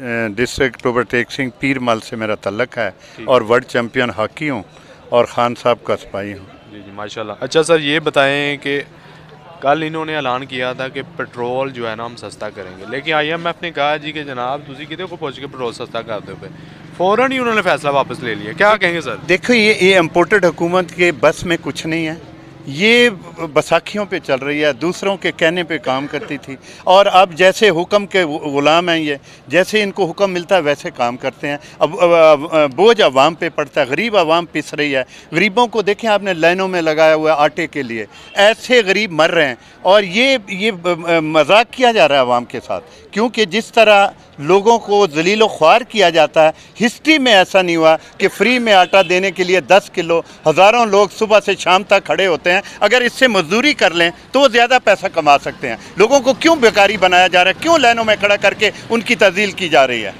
District overtake Singh पीर मल से मेरा तल्लक है और वर्ल्ड चैम्पियन हॉकी हूँ और खान साहब का सिपाही हूँ। जी जी माशाल्लाह। अच्छा सर, ये बताएं कि कल इन्होंने ऐलान किया था कि पेट्रोल जो है ना हम सस्ता करेंगे, लेकिन IMF ने कहा जी कि जनाब तुसी कितने को पहुँच के पेट्रोल सस्ता कर दो पे, फ़ौरन ही उन्होंने फैसला वापस ले लिया। क्या कहेंगे सर? देखो ये इम्पोर्टेड हुकूमत के बस में कुछ नहीं है, ये बसाखियों पे चल रही है, दूसरों के कहने पे काम करती थी और अब जैसे हुक्म के गुलाम हैं ये, जैसे इनको हुक्म मिलता है वैसे काम करते हैं। अब बोझ आवाम पे पड़ता है, गरीब आवाम पिस रही है। गरीबों को देखें आपने लाइनों में लगाया हुआ है आटे के लिए, ऐसे गरीब मर रहे हैं और ये मजाक किया जा रहा है आवाम के साथ, क्योंकि जिस तरह लोगों को जलीलो ख्वार किया जाता है, हिस्ट्री में ऐसा नहीं हुआ कि फ्री में आटा देने के लिए 10 किलो हज़ारों लोग सुबह से शाम तक खड़े होते हैं। अगर इससे मजदूरी कर लें तो वो ज़्यादा पैसा कमा सकते हैं। लोगों को क्यों बेकारी बनाया जा रहा है, क्यों लाइनों में खड़ा करके उनकी तज़ील की जा रही है?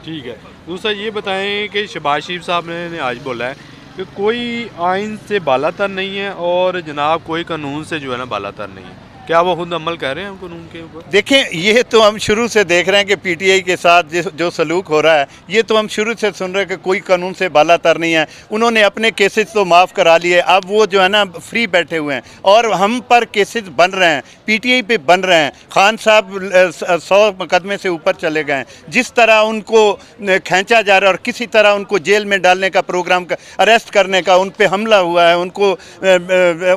ठीक है। दूसरा ये बताएं कि शहबाज शरीफ साहब ने आज बोला है कि कोई आइन से बालातर नहीं है और जनाब कोई कानून से जो है ना बालातर नहीं है। क्या वो खुद अमल कर रहे हैं कानून के ऊपर? देखें, ये तो हम शुरू से देख रहे हैं कि PTI के साथ जो सलूक हो रहा है, ये तो हम शुरू से सुन रहे हैं कि कोई कानून से बालातर नहीं है। उन्होंने अपने केसेस तो माफ़ करा लिए, अब वो जो है ना फ्री बैठे हुए हैं और हम पर केसेस बन रहे हैं, PTI पे बन रहे हैं। खान साहब 100 मुकदमे से ऊपर चले गए हैं। जिस तरह उनको खींचा जा रहा है और किसी तरह उनको जेल में डालने का प्रोग्राम, अरेस्ट करने का, उन पर हमला हुआ है, उनको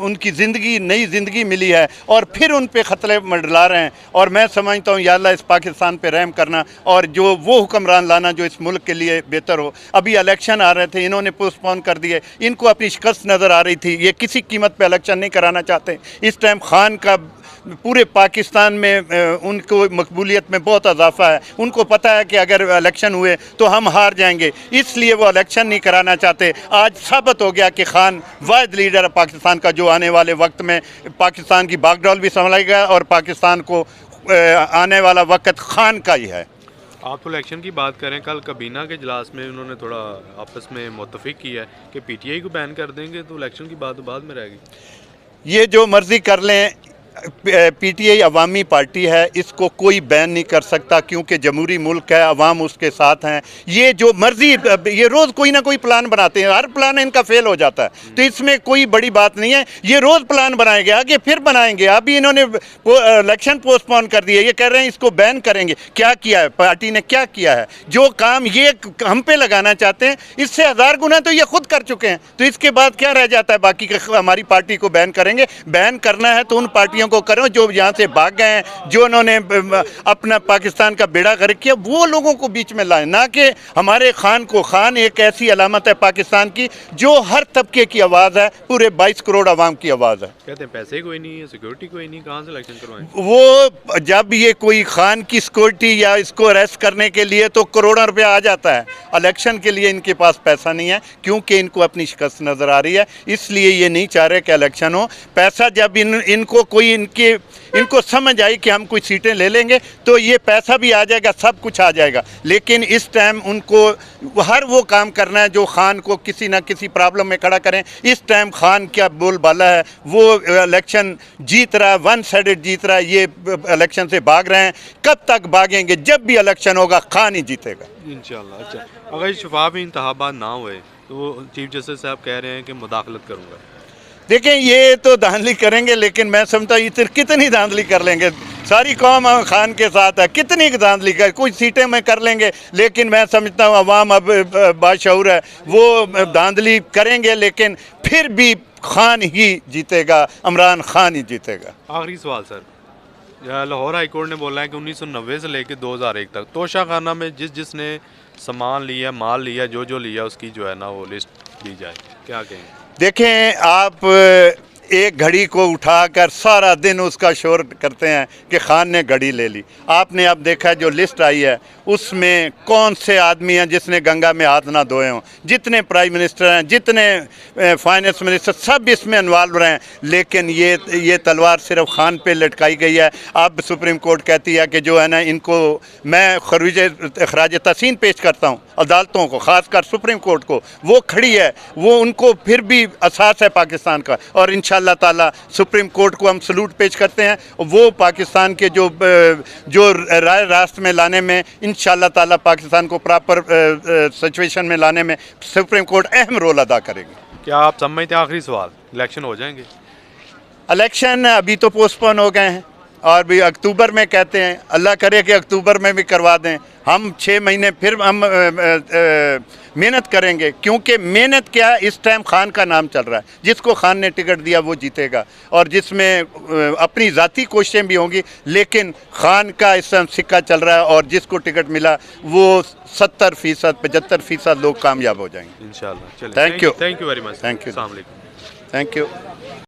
उनकी ज़िंदगी नई ज़िंदगी मिली है और फिर उन पे खतरे मंडला रहे हैं। और मैं समझता हूँ या अल्लाह इस पाकिस्तान पे रहम करना और जो वो हुक्मरान लाना जो इस मुल्क के लिए बेहतर हो। अभी इलेक्शन आ रहे थे, इन्होंने पोस्टपोन कर दिए, इनको अपनी शिकस्त नज़र आ रही थी, ये किसी कीमत पे इलेक्शन नहीं कराना चाहते। इस टाइम खान का पूरे पाकिस्तान में उनको मकबूलियत में बहुत इजाफा है। उनको पता है कि अगर इलेक्शन हुए तो हम हार जाएंगे, इसलिए वो इलेक्शन नहीं कराना चाहते। आज साबित हो गया कि खान वाहिद लीडर है पाकिस्तान का, जो आने वाले वक्त में पाकिस्तान की बागडोर भी संभालेगा और पाकिस्तान को आने वाला वक्त खान का ही है। आप तो इलेक्शन की बात करें, कल कबीना के इजलास में उन्होंने थोड़ा आपस में मुत्तफिक किया है कि PTI को बैन कर देंगे, तो इलेक्शन की बात तो बाद में रहेगी। ये जो मर्जी कर लें, PTI अवामी पार्टी है, इसको कोई बैन नहीं कर सकता क्योंकि जमहूरी मुल्क है, अवाम उसके साथ हैं। ये जो मर्जी, ये रोज़ कोई ना कोई प्लान बनाते हैं, हर प्लान इनका फेल हो जाता है, तो इसमें कोई बड़ी बात नहीं है। ये रोज़ प्लान बनाएंगे, आगे फिर बनाएंगे। अभी इन्होंने इलेक्शन पोस्टपोन कर दिए, ये कह रहे हैं इसको बैन करेंगे। क्या किया है पार्टी ने, क्या किया है? जो काम ये हम पे लगाना चाहते हैं, इससे 1000 गुना तो ये खुद कर चुके हैं, तो इसके बाद क्या रह जाता है बाकी? हमारी पार्टी को बैन करेंगे? बैन करना है तो उन पार्टियों को करो जो यहाँ से भाग गए हैं, जो उन्होंने अपना पाकिस्तान का बेड़ा गर्क किया, वो लोगों को बीच में लाएं, ना कि हमारे खान को। खान एक ऐसी अलामत है पाकिस्तान की जो हर तबके की आवाज़ है, पूरे 22 करोड़ आवाम की आवाज़ है। कहते हैं पैसे कोई नहीं है, सिक्योरिटी कोई नहीं, कहाँ से इलेक्शन करवाएं? वो जब ये कोई खान की सिक्योरिटी या इसको अरेस्ट करने के लिए तो करोड़ों रुपया आ जाता है, इलेक्शन के लिए इनके पास पैसा नहीं है क्योंकि इनको अपनी शिकस्त नज़र आ रही है, इसलिए ये नहीं चाह रहे कि इलेक्शन हो। पैसा जब इनको कोई इनको समझ आई कि हम कुछ सीटें ले लेंगे तो ये पैसा भी आ जाएगा, सब कुछ आ जाएगा। लेकिन इस टाइम उनको हर वो काम करना है जो खान को किसी ना किसी प्रॉब्लम में खड़ा करें। इस टाइम खान क्या बोलबाला है, वो इलेक्शन जीत रहा है, वन साइडेड जीत रहा है, ये इलेक्शन से भाग रहे हैं। कब तक भागेंगे? जब भी इलेक्शन होगा खान ही जीतेगा इंशाल्लाह। अच्छा, अगर शफाफ इंतखाबात ना हुए तो चीफ जस्टिस साहब कह रहे हैं कि मुदाखलत करूँगा। देखें, ये तो धांधली करेंगे, लेकिन मैं समझता हूँ इतनी कितनी धांधली कर लेंगे। सारी कौम खान के साथ है, कितनी धांधली कर, कुछ सीटें में कर लेंगे, लेकिन मैं समझता हूँ अवाम अब बाशऊर है, वो धांधली करेंगे लेकिन फिर भी खान ही जीतेगा, इमरान खान ही जीतेगा। आखिरी सवाल सर, लाहौर हाई कोर्ट ने बोला है कि 1990 से लेकर 2001 तक तोशा खाना में जिसने सामान लिया, माल लिया, जो लिया, उसकी जो है ना वो लिस्ट दी जाए। क्या कहेंगे? देखें, आप एक घड़ी को उठाकर सारा दिन उसका शोर करते हैं कि खान ने घड़ी ले ली। आपने अब देखा जो लिस्ट आई है उसमें कौन से आदमी हैं जिसने गंगा में हाथ ना धोए हों? जितने प्राइम मिनिस्टर हैं, जितने फाइनेंस मिनिस्टर, सब इसमें इन्वॉल्व रहे हैं, लेकिन ये तलवार सिर्फ खान पे लटकाई गई है। अब सुप्रीम कोर्ट कहती है कि जो है ना, इनको मैं खराज तहसीन पेश करता हूँ अदालतों को, ख़ासकर सुप्रीम कोर्ट को। वो खड़ी है, वो उनको फिर भी एहसास है पाकिस्तान का और इंशाअल्लाह इंशाअल्लाह ताला सुप्रीम कोर्ट को हम सलूट पेश करते हैं। वो पाकिस्तान के जो राय रास्त में लाने में इंशाअल्लाह ताला पाकिस्तान को प्रॉपर सिचुएशन में लाने में सुप्रीम कोर्ट अहम रोल अदा करेगी। क्या आप समझते हैं, आखिरी सवाल, इलेक्शन हो जाएंगे? इलेक्शन अभी तो पोस्टपोन हो गए हैं और भी अक्टूबर में कहते हैं, अल्लाह करे कि अक्टूबर में भी करवा दें। हम 6 महीने फिर हम मेहनत करेंगे, क्योंकि मेहनत क्या, इस टाइम खान का नाम चल रहा है। जिसको खान ने टिकट दिया वो जीतेगा, और जिसमें अपनी ज़ाती कोशिशें भी होंगी, लेकिन खान का इस टाइम सिक्का चल रहा है और जिसको टिकट मिला वो 70%, 75% लोग कामयाब हो जाएंगे इंशाल्लाह। Thank you very much. Thank you अस्सलाम वालेकुम। Thank you.